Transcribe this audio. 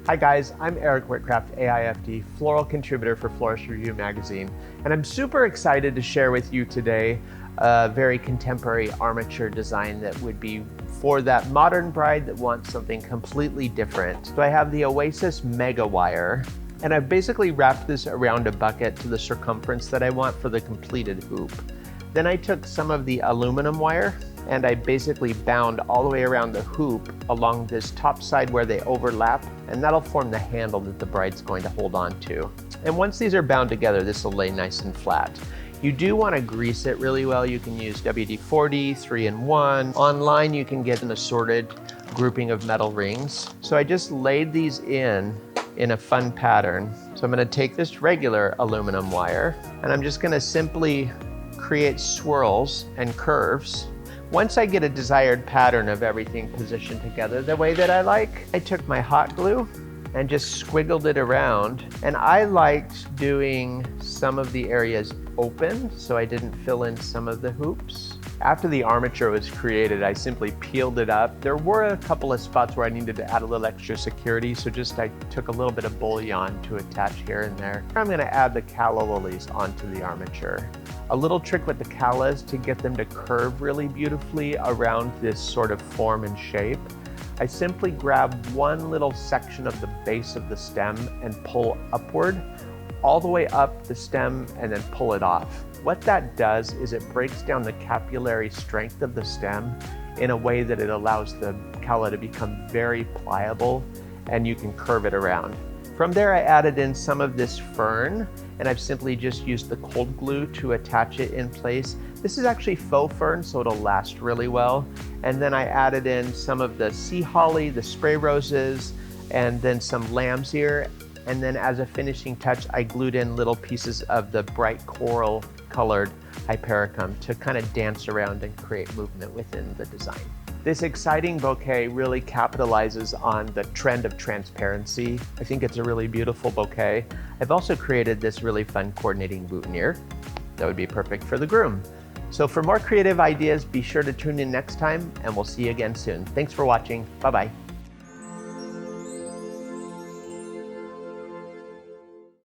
Hi guys, I'm Eric Whitcraft, AIFD, floral contributor for Florist Review magazine, and I'm super excited to share with you today a very contemporary armature design that would be for that modern bride that wants something completely different. So I have the Oasis Mega Wire, and I've basically wrapped this around a bucket to the circumference that I want for the completed hoop. Then I took some of the aluminum wire and I basically bound all the way around the hoop along this top side where they overlap, and that'll form the handle that the bride's going to hold on to. And once these are bound together, this will lay nice and flat. You do want to grease it really well. You can use WD-40, 3-in-1. Online, you can get an assorted grouping of metal rings. So I just laid these in a fun pattern. So I'm going to take this regular aluminum wire, and I'm just going to simply create swirls and curves. Once I get a desired pattern of everything positioned together the way that I like, I took my hot glue and just squiggled it around. And I liked doing some of the areas open so I didn't fill in some of the hoops. After the armature was created, I simply peeled it up. There were a couple of spots where I needed to add a little extra security, so I took a little bit of bullion to attach here and there. I'm going to add the calla lilies onto the armature. A little trick with the calla is to get them to curve really beautifully around this sort of form and shape. I simply grab one little section of the base of the stem and pull upward, all the way up the stem, and then pull it off. What that does is it breaks down the capillary strength of the stem in a way that it allows the calla to become very pliable, and you can curve it around. From there, I added in some of this fern, and I've simply just used the cold glue to attach it in place. This is actually faux fern, so it'll last really well. And then I added in some of the sea holly, the spray roses, and then some lamb's ear. And then as a finishing touch, I glued in little pieces of the bright coral colored hypericum to kind of dance around and create movement within the design. This exciting bouquet really capitalizes on the trend of transparency. I think it's a really beautiful bouquet. I've also created this really fun coordinating boutonniere that would be perfect for the groom. So for more creative ideas, be sure to tune in next time, and we'll see you again soon. Thanks for watching. Bye-bye.